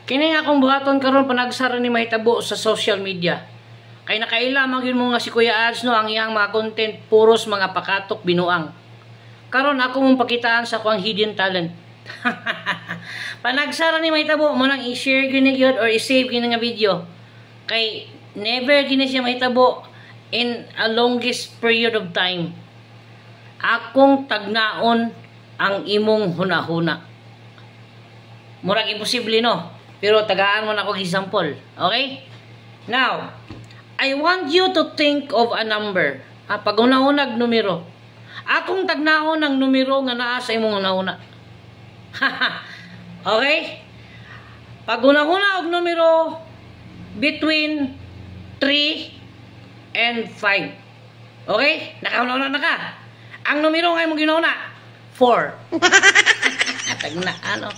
Kini nga akong buhaton karon panagsara ni mahitabo sa social media. Kay nakaila man gyud mo nga si Kuya Ads no ang iyang mga content puros mga pakatok binuang. Karon ako mong pakitaan sa kuang hidden talent. Panagsara ni mahitabo mo nang i-share gyud gyud or i-save gyud nga video. Kay never gini siya mahitabo in a longest period of time. Akong tagnaon ang imong hunahuna. Murag imposible no. Pero tagaan mo na akong example. Okay? Now, I want you to think of a number. Pag una-unag numero. Akong tagnaon ang numero nga naa sa imong una-una. Okay? Pag una-una og numero between 3 and 5. Okay? Nakauna-una na ka. Ang numero nga imong ginauna 4. Tagna ano?